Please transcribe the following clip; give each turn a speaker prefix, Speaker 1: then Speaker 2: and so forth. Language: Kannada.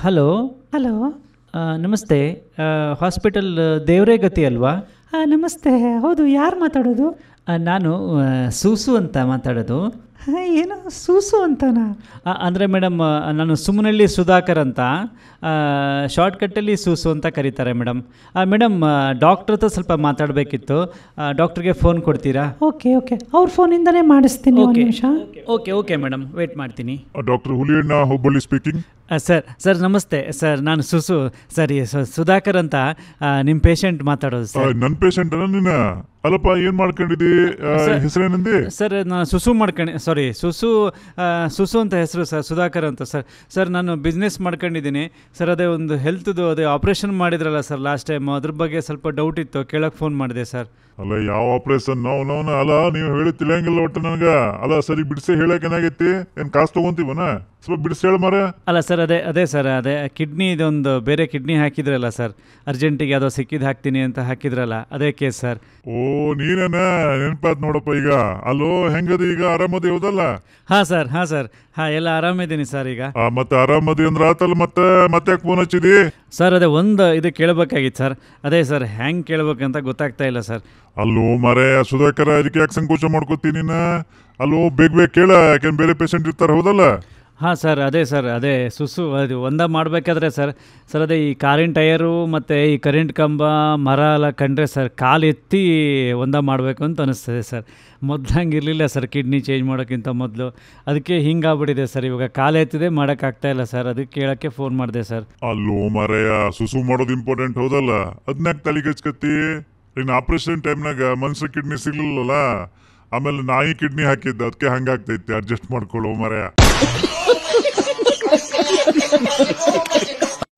Speaker 1: ಹಲೋ.
Speaker 2: ಹಲೋ.
Speaker 1: ನಮಸ್ತೆ. ಹಾಸ್ಪಿಟಲ್ ದೇವರೇಗತಿ ಅಲ್ವಾ?
Speaker 2: ನಮಸ್ತೆ. ಹೌದು, ಯಾರು ಮಾತಾಡೋದು?
Speaker 1: ನಾನು ಸೂಸು ಅಂತ ಮಾತಾಡೋದು.
Speaker 2: ಏನು ಸೂಸು ಅಂತನಾ?
Speaker 1: ಅಂದರೆ ಮೇಡಮ್, ನಾನು ಸುಮನಹಳ್ಳಿ ಸುಧಾಕರ್ ಅಂತ, ಶಾರ್ಟ್ಕಟ್ಟಲ್ಲಿ ಸೂಸು ಅಂತ ಕರೀತಾರೆ ಮೇಡಮ್. ಮೇಡಮ್, ಡಾಕ್ಟ್ರ್ ಹತ್ರ ಸ್ವಲ್ಪ ಮಾತಾಡಬೇಕಿತ್ತು. ಡಾಕ್ಟ್ರಿಗೆ ಫೋನ್ ಕೊಡ್ತೀರಾ?
Speaker 2: ಓಕೆ ಓಕೆ, ಅವ್ರ ಫೋನಿಂದನೇ ಮಾಡಿಸ್ತೀನಿ. ಒಂದು ನಿಮಿಷ.
Speaker 1: ಓಕೆ ಓಕೆ ಮೇಡಮ್, ವೇಟ್ ಮಾಡ್ತೀನಿ.
Speaker 3: Doctor Huliyanna Hubballi speaking.
Speaker 1: Sir ನಮಸ್ತೆ ಸರ್, ನಾನು ಸುಸು ಸರಿ ಸುಧಾಕರ್ ಅಂತ, ನಿಮ್ಮ ಪೇಷಂಟ್ ಮಾತಾಡೋದು ಸರ್.
Speaker 3: ನನ್ನ ಪೇಷಂಟ್ ನೀನ? ಅಲ್ಲಪ್ಪ, ಏನ್ ಮಾಡ್ಕೊಂಡಿದ್ದಿ? ಹೆಸರೇನಂದಿ?
Speaker 1: ಸರ್ ನಾನು ಸುಸು ಅಂತ ಹೆಸರು ಸರ್, ಸುಧಾಕರ್ ಅಂತ ಸರ್. ಸರ್ ನಾನು ಬಿಸ್ನೆಸ್ ಮಾಡ್ಕೊಂಡಿದ್ದೀನಿ ಸರ್. ಅದೇ ಒಂದು ಹೆಲ್ತ್ದು ಅದೇ ಆಪ್ರೇಷನ್ ಮಾಡಿದ್ರಲ್ಲ ಸರ್ ಲಾಸ್ಟ್ ಟೈಮ್, ಅದ್ರ ಬಗ್ಗೆ ಸ್ವಲ್ಪ ಡೌಟ್ ಇತ್ತು, ಕೇಳಕ್ಕೆ ಫೋನ್ ಮಾಡಿದೆ ಸರ್.
Speaker 3: ಅಲ್ಲ, ಯಾವ ಆಪರೇಷನ್? ನಾವು ಅಲ್ಲ, ನೀವು ಹೇಳಿ ತಿಳಿಯಂಗಿಲ್ಲ ಒಟ್ಟು ನನಗ. ಅಲ್ಲ ಸರಿ, ಬಿಡಿಸಿ ಹೇಳಕ್ ಏನಾಗೈತಿ? ಏನ್ ಕಾಸು ತಗೊಂತೀವನ? ಸ್ವಲ್ಪ ಬಿಡಿಸಿ ಹೇಳ ಮಾರ.
Speaker 1: ಅಲ್ಲ ಸರ್, ಅದೇ ಸರ್, ಅದೇ ಕಿಡ್ನಿ ಇದೊಂದು ಬೇರೆ ಕಿಡ್ನಿ ಹಾಕಿದ್ರಲ್ಲ ಸರ್, ಅರ್ಜೆಂಟಿಗೆ ಯಾವುದೋ ಸಿಕ್ಕಿದ್ದು ಹಾಕ್ತೀನಿ ಅಂತ ಹಾಕಿದ್ರಲ್ಲ, ಅದೇ ಕೇಸ್ ಸರ್.
Speaker 3: ಓ, ನೀನೇನ? ನೆನಪಾತ್ ನೋಡಪ್ಪ ಈಗ. ಅಲ್ಲೋ, ಹೆಂಗದ ಈಗ? ಆರಾಮದಿ ಹೌದಲ್ಲ?
Speaker 1: ಹಾಂ ಸರ್, ಎಲ್ಲ ಆರಾಮಿದ್ದೀನಿ ಸರ್ ಈಗ.
Speaker 3: ಮತ್ತೆ ಆರಾಮದಿ ಅಂದ್ರೆ ಆತಲ್ಲ. ಮತ್ತೆ ಯಾಕೆ ಫೋನ್ ಹಚ್ಚಿದಿ?
Speaker 1: ಸರ್ ಅದೇ ಒಂದು ಇದು ಕೇಳಬೇಕಾಗಿತ್ತು ಸರ್. ಅದೇ ಸರ್, ಹೆಂಗೆ ಕೇಳ್ಬೇಕಂತ ಗೊತ್ತಾಗ್ತಾ ಇಲ್ಲ ಸರ್.
Speaker 3: ಅಲ್ಲೋ ಮರೆ ಸುಧಾಕರ, ಅದಕ್ಕೆ ಯಾಕೆ ಸಂಕೋಚ ಮಾಡ್ಕೋತೀನಿ ನೀನು? ಅಲ್ಲೋ, ಬೇಗ ಕೇಳ, ಯಾಕೆನ್ ಬೇರೆ ಪೇಷಂಟ್ ಇರ್ತಾರೆ ಹೌದಲ್ಲ?
Speaker 1: ಹಾಂ ಸರ್, ಅದೇ ಸುಸು ಅದು ಒಂದ ಮಾಡಬೇಕಾದ್ರೆ ಸರ್ ಅದೇ ಈ ಕಾರಿನ ಟಯರು ಮತ್ತು ಈ ಕರೆಂಟ್ ಕಂಬ ಮರ ಎಲ್ಲ ಕಂಡ್ರೆ ಸರ್, ಕಾಲು ಎತ್ತಿ ಒಂದ ಮಾಡಬೇಕು ಅಂತ ಅನಿಸ್ತದೆ ಸರ್. ಮೊದಲು ಹಂಗೆ ಇರಲಿಲ್ಲ ಸರ್, ಕಿಡ್ನಿ ಚೇಂಜ್ ಮಾಡೋಕ್ಕಿಂತ ಮೊದಲು. ಅದಕ್ಕೆ ಹಿಂಗಾಗ್ಬಿಟ್ಟಿದೆ ಸರ್, ಇವಾಗ ಕಾಲು ಎತ್ತಿದೆ ಮಾಡೋಕ್ಕಾಗ್ತಾಯಿಲ್ಲ ಸರ್, ಅದಕ್ಕೆ ಕೇಳೋಕ್ಕೆ ಫೋನ್ ಮಾಡಿದೆ ಸರ್.
Speaker 3: ಅಲ್ಲೋ ಮರೆಯ, ಸುಸು ಮಾಡೋದು ಇಂಪಾರ್ಟೆಂಟ್ ಹೌದಲ್ಲ? ಅದನ್ನಾಗ ತಲೆಗೆ ಹಚ್ಕತ್ತಿ. ಇನ್ನು ಆಪರೇಷನ್ ಟೈಮ್ನಾಗ ಮನುಷ್ಯ ಕಿಡ್ನಿ ಸಿಗ್ಲಿಲ್ಲಲ್ಲ, ಆಮೇಲೆ ನಾಯಿ ಕಿಡ್ನಿ ಹಾಕಿದ್ದ, ಅದಕ್ಕೆ ಹಂಗಾಗ್ತೈತಿ. ಅಡ್ಜಸ್ಟ್ ಮಾಡ್ಕೊಳ್ಳೋ ಮರೆಯ.